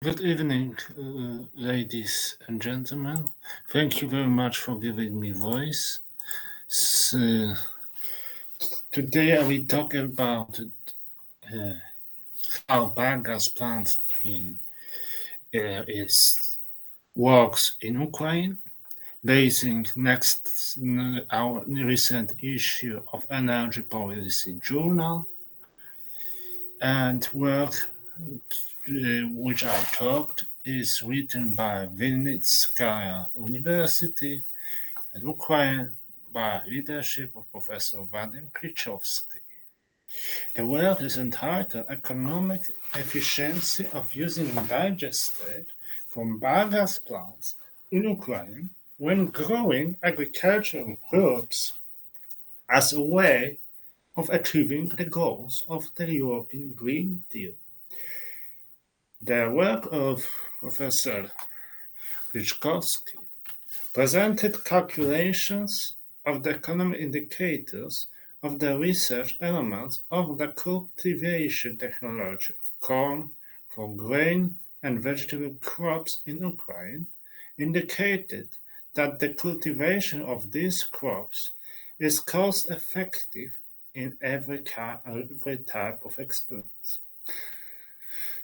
Good evening, ladies and gentlemen. Thank you very much for giving me voice. So, today I will talk about how biogas plants in is works in Ukraine, basing next our recent issue of Energy Policy Journal, and work which I talked is written by Vinnytskaya University and Ukraine by leadership of Professor Vadim Krichowski. The work is entitled Economic Efficiency of Using Digestate from Biogas Plants in Ukraine when Growing Agricultural Crops as a Way of Achieving the Goals of the European Green Deal. The work of Professor Krichowski presented calculations of the economic indicators of the research elements of the cultivation technology of corn for grain and vegetable crops in Ukraine, indicated that the cultivation of these crops is cost effective in every type of experience.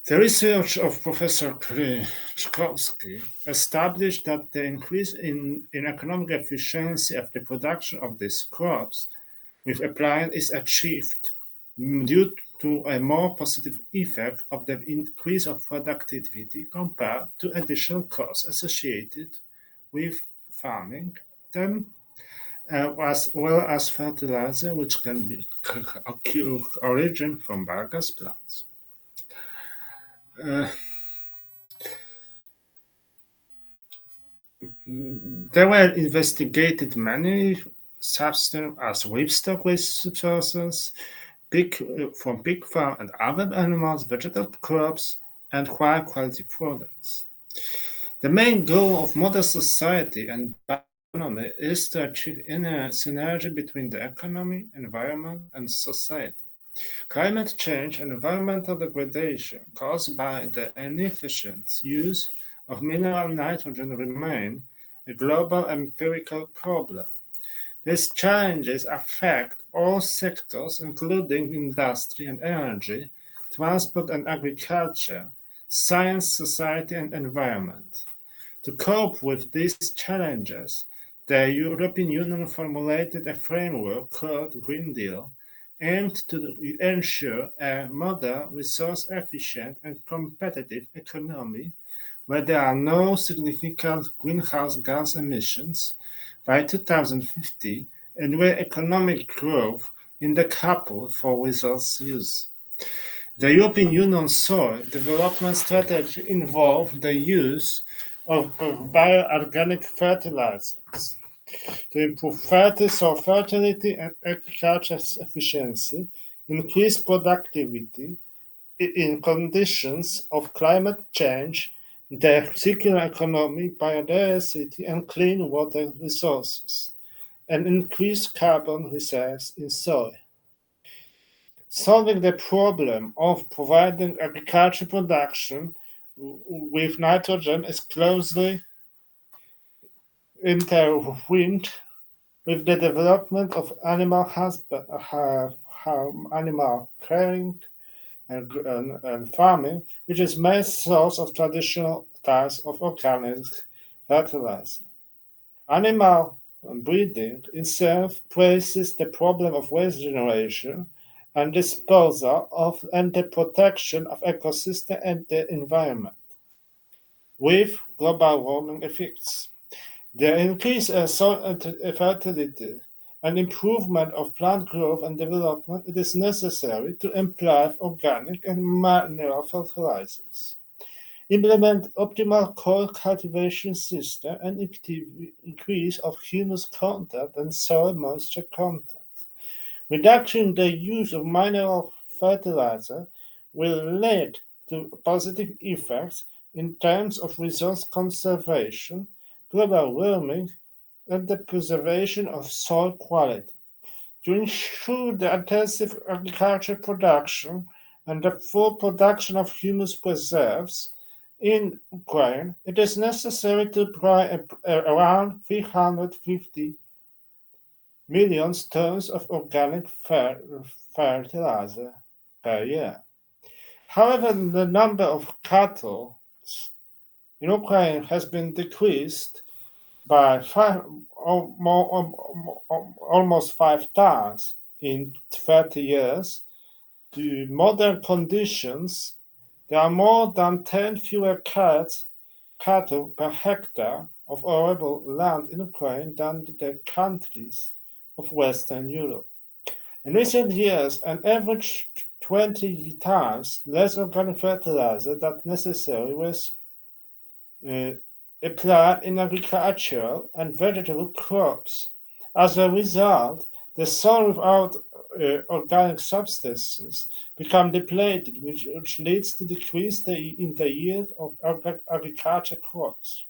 The research of Professor Krichowski established that the increase in economic efficiency of the production of these crops with applied is achieved due to a more positive effect of the increase of productivity compared to additional costs associated with farming them, as well as fertilizer, which can be origin from biogas plants. There were investigated many substances as livestock waste sources, from pig farm and other animals, vegetable crops, and high quality products. The main goal of modern society and bioeconomy is to achieve inner synergy between the economy, environment, and society. Climate change and environmental degradation caused by the inefficient use of mineral nitrogen remain a global empirical problem. These challenges affect all sectors, including industry and energy, transport and agriculture, science, society, and environment. To cope with these challenges, the European Union formulated a framework called Green Deal aimed to ensure a modern, resource-efficient, and competitive economy where there are no significant greenhouse gas emissions by 2050 and where economic growth is decoupled for resource use. The European Union soil development strategy involved the use of bioorganic fertilizers to improve soil fertility and agriculture efficiency, increase productivity in conditions of climate change, the circular economy, biodiversity, and clean water resources, and increase carbon reserves in soil. Solving the problem of providing agriculture production with nitrogen is closely intertwined with the development of animal caring and farming, which is main source of traditional types of organic fertilizer. Animal breeding itself places the problem of waste generation and disposal of and the protection of ecosystem and the environment, with global warming effects. The increase in soil fertility and improvement of plant growth and development, it is necessary to employ organic and mineral fertilizers, implement optimal soil cultivation system, and increase of humus content and soil moisture content. Reducing the use of mineral fertilizer will lead to positive effects in terms of resource conservation, global warming, and the preservation of soil quality. To ensure the intensive agriculture production and the full production of humus preserves, In Ukraine, it is necessary to apply around 350 million tons of organic fertilizer per year. However, the number of cattle in Ukraine has been decreased by almost 5 times in 30 years. To modern conditions, there are more than 10 fewer cattle per hectare of arable land in Ukraine than the countries of Western Europe. In recent years, an average 20 times less organic fertilizer than necessary was applied in agricultural and vegetable crops. As a result, the soil without organic substances become depleted, which leads to decrease in the yield of agriculture crops.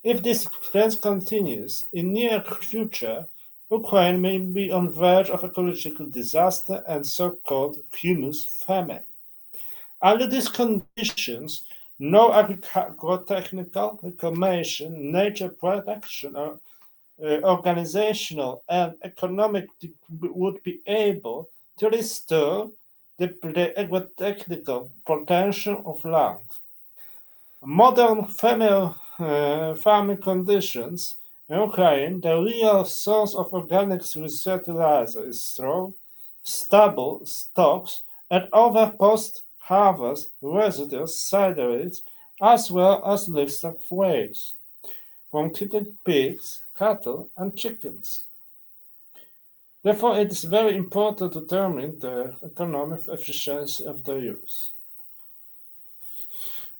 If this trend continues, in near future, Ukraine may be on verge of ecological disaster and so-called humus famine. Under these conditions, no agrotechnical reclamation, nature protection, or organizational and economic would be able to restore the agrotechnical potential of land. Modern farming conditions in Ukraine, the real source of organic fertilizer is straw, stubble, stalks, and other post-harvest residues, siderates, as well as livestock waste from keeping pigs, cattle, and chickens. Therefore, it is very important to determine the economic efficiency of the use.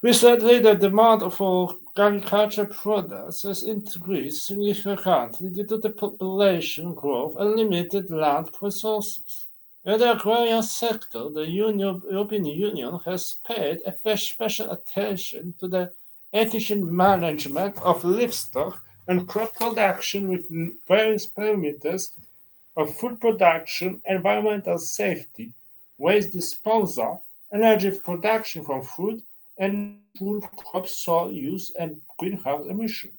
Recently, the demand for agricultural products has increased significantly due to the population growth and limited land resources. In the agrarian sector, the European Union has paid special attention to the efficient management of livestock and crop production with various parameters of food production, environmental safety, waste disposal, energy production from food, and food crop soil use and greenhouse emission.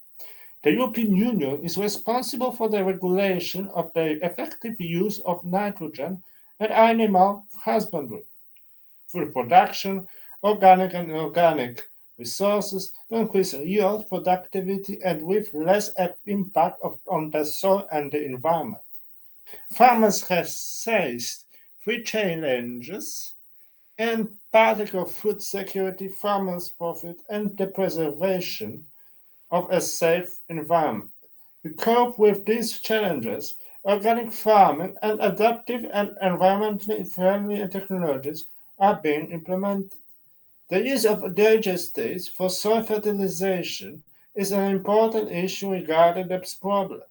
The European Union is responsible for the regulation of the effective use of nitrogen and animal husbandry, food production, organic and inorganic resources to increase yield, productivity, and with less impact on the soil and the environment. Farmers have faced three challenges in particular food security, farmers' profit, and the preservation of a safe environment. To cope with these challenges, organic farming and adaptive and environmentally friendly technologies are being implemented. The use of digestates for soil fertilization is an important issue regarding this problem.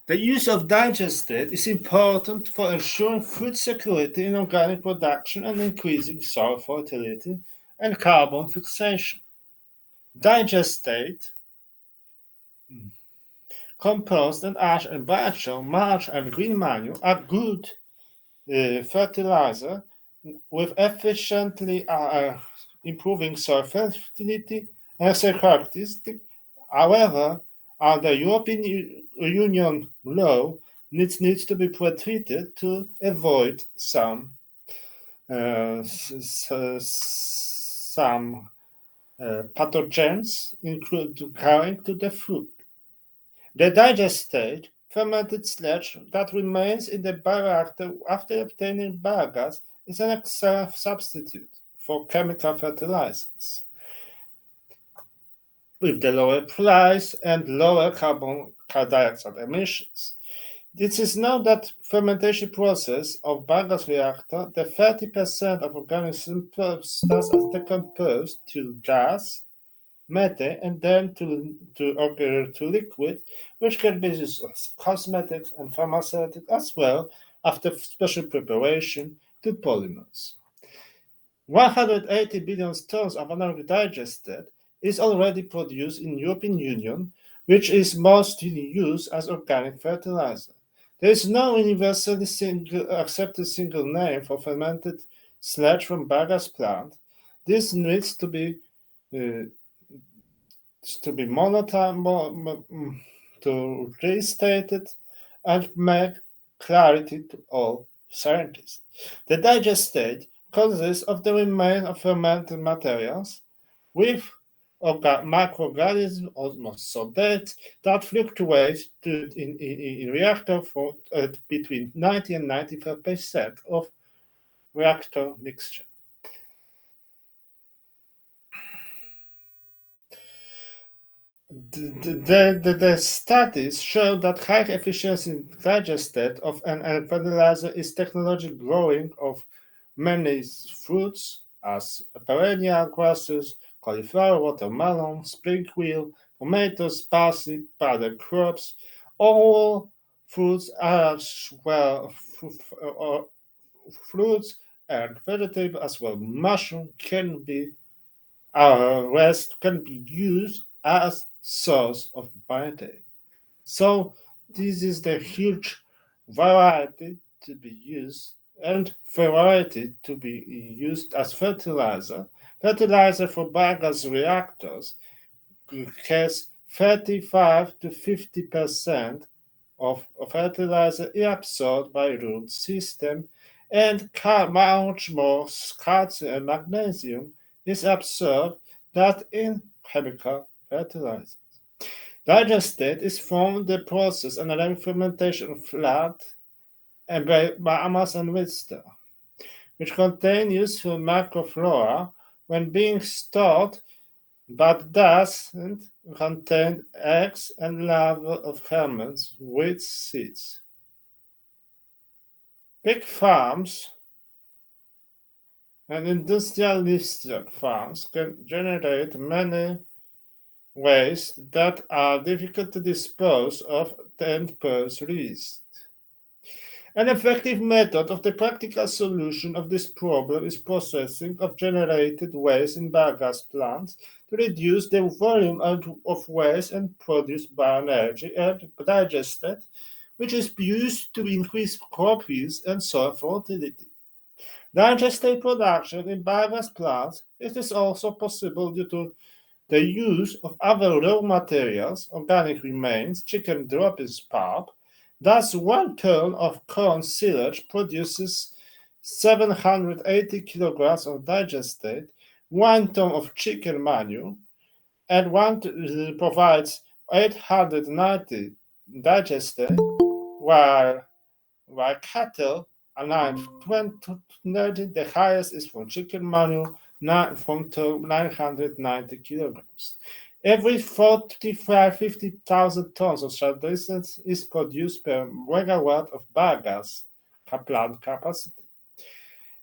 The use of digestate is important for ensuring food security in organic production and increasing soil fertility and carbon fixation. Digestate, compost and ash and biochar, mulch and green manure are good fertilizer with efficiently improving soil fertility and characteristics. However, under European Union law, needs to be treated to avoid some pathogens occurring to the food. The digestate, fermented sludge that remains in the bioreactor after obtaining biogas, is an excellent substitute for chemical fertilizers with the lower price and lower carbon dioxide emissions. It is known that fermentation process of biogas reactor, the 30% of organic substance is decomposed to gas, methane, and then to liquid, which can be used as cosmetics and pharmaceutics as well after special preparation to polymers. 180 billion tons of anaerobic digestate is already produced in European Union, which is mostly used as organic fertilizer. There is no universally accepted single name for fermented sludge from biogas plant, This needs to be to restate it and make clarity to all scientists. The digest state consists of the remains of fermented materials with microorganisms almost so that fluctuate in reactor for between 90 and 95% of reactor mixture. The studies show that high efficiency digestate of an fertilizer is technology growing of many fruits as perennial grasses, cauliflower, watermelon, springwheel, tomatoes, parsley, other crops. All fruits as well fruits and vegetables as well mushroom can be used as source of protein. So this is the huge variety to be used and variety to be used as fertilizer. Fertilizer for biogas reactors has 35 to 50% of fertilizer absorbed by root system and much more calcium and magnesium is absorbed than in chemical fertilizers. Digestate is from the process and the fermentation of fat and biomass and waste, which contain useful microflora when being stored but doesn't contain eggs and larvae of hermits with seeds. Pig farms and industrial livestock farms can generate many waste that are difficult to dispose of and pose risk. An effective method of the practical solution of this problem is processing of generated waste in biogas plants to reduce the volume of waste and produce bioenergy and digestate, which is used to increase crop yields and soil fertility. Digestate production in biogas plants is also possible due to the use of other raw materials, organic remains, chicken droppings pulp. Thus, 1 ton of corn silage produces 780 kilograms of digestate, 1 ton of chicken manure, and provides 890 digestate, while cattle are 920, the highest is from chicken manure, from 990 kilograms. Every 50,000 tons of digestate is produced per megawatt of biogas plant capacity.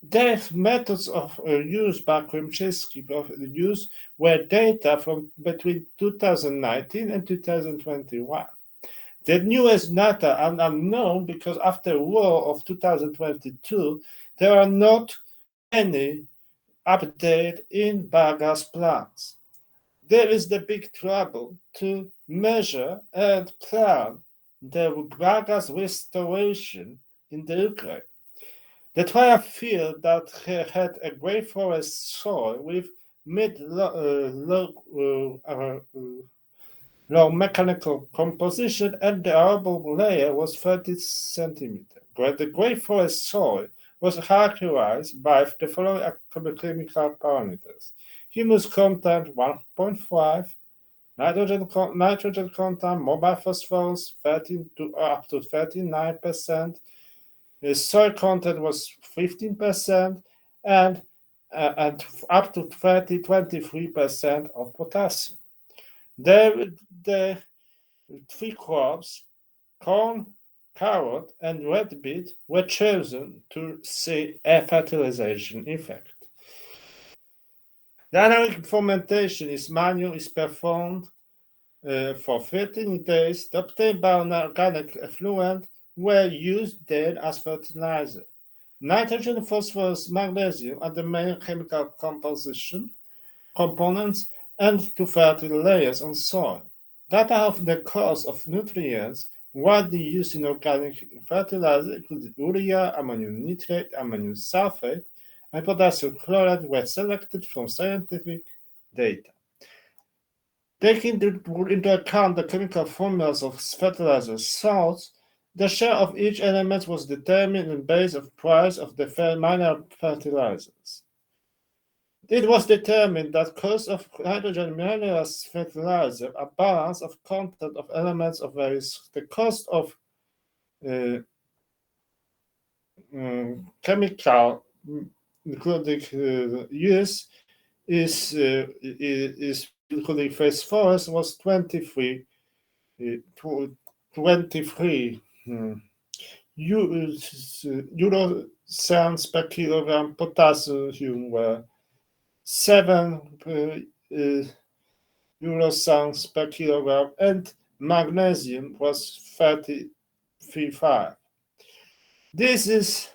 The methods of use by Krymczewski use were data from between 2019 and 2021. The newest data are unknown because after the war of 2022, there are not any updates in biogas plants. There is the big trouble to measure and plan the biogas restoration in the Ukraine. The trial field that had a grey forest soil with low mechanical composition and the arable layer was 30 centimeters. The grey forest soil was characterized by the following chemical parameters: humus content 1.5, nitrogen content, mobile phosphorus 13 to up to 39%, soil content was 15%, and up to 23% of potassium. The 3 crops, corn, carrot, and red beet, were chosen to see a fertilization effect. The anaerobic fermentation is manual, is performed for 13 days. The obtained bioorganic effluent were used then as fertilizer. Nitrogen, phosphorus, magnesium are the main chemical components and to fertile layers on soil. Data of the cost of nutrients widely used in organic fertilizer include urea, ammonium nitrate, ammonium sulfate, and potassium chloride were selected from scientific data. Taking into account the chemical formulas of fertilizer salts, the share of each element was determined on the basis of price of the minor fertilizers. It was determined that cost of hydrogen minerals fertilizer, a balance of content of elements of various, the cost of chemical including use is including phosphorus was 23 euro cents per kilogram. Potassium were 7 euro cents per kilogram, and magnesium was 33.5. This is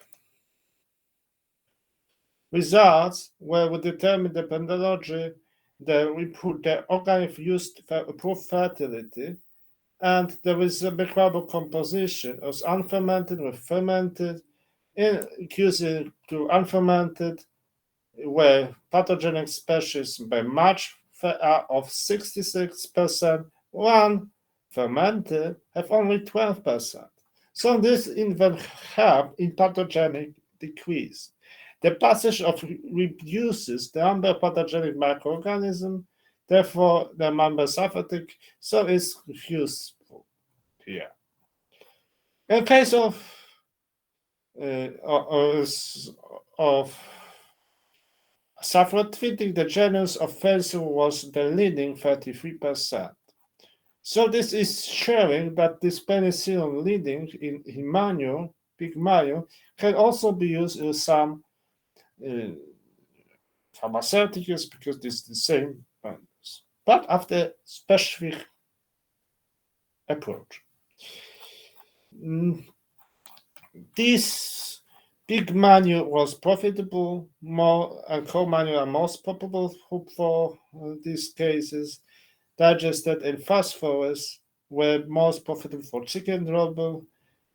results where we determine the methodology, the organic used for approved fertility, and there is a microbial composition as unfermented with fermented, increasing to unfermented, where pathogenic species by much of 66%, one fermented have only 12%. So this even help in pathogenic decrease. The passage of reduces the number of pathogenic microorganisms, therefore the number symphatic, so it's useful here. In case of saffron-treating, the genus of Faisalabad was the leading 33%. So this is showing that this penicillin leading in pygmalia can also be used in some pharmaceuticals because this is the same values, but after specific approach. This pygmalia was profitable, and co-manual are most probable for these cases. Digested and phosphorus were most profitable for chicken trouble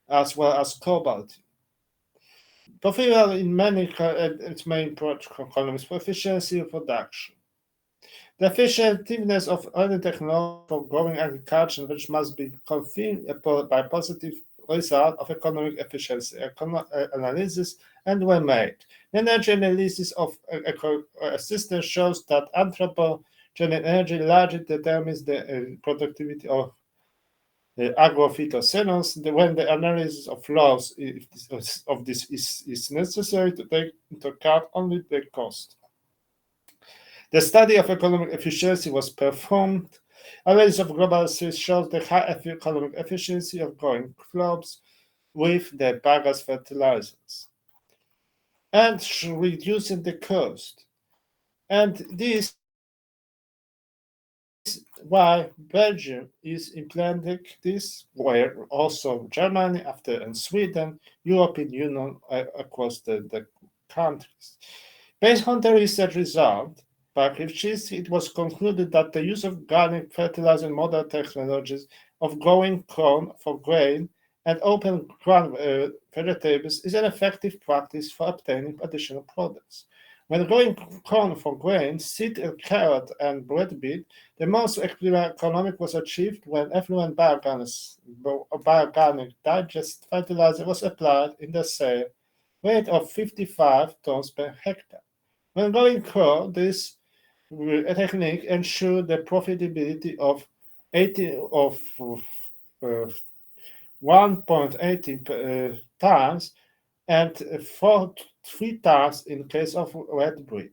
as well as cobalt. Porphyria in many its main columns for efficiency of production. The effectiveness of early technology for growing agriculture, which must be confirmed by positive result of economic efficiency analysis, and were made. The energy analysis of system shows that anthropogenic energy largely determines the productivity of agrophytocenos, when the analysis of laws of this is necessary to take into account only the cost. The study of economic efficiency was performed. Analysis of global sales shows the high economic efficiency of growing crops with the bagasse fertilizers and reducing the cost. And this why Belgium is implementing this, where also Germany, after and Sweden, European Union across the countries. Based on the research result, by Krivchitsky, it was concluded that the use of organic fertilizer and modern technologies of growing corn for grain and open ground vegetables is an effective practice for obtaining additional products. When growing corn for grain, seed, carrot, and bread beet, the most economic was achieved when effluent bioorganic digest fertilizer was applied in the same rate of 55 tons per hectare. When growing corn, this technique ensured the profitability of 1.18 times and 3 times in case of red breed.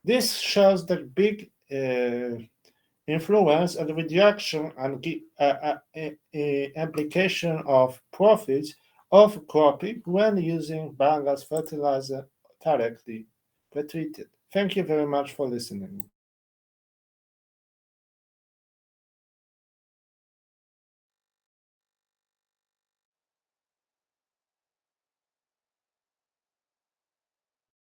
This shows the big influence and reduction and implication of profits of cropping when using bagasse fertilizer directly treated. Thank you very much for listening.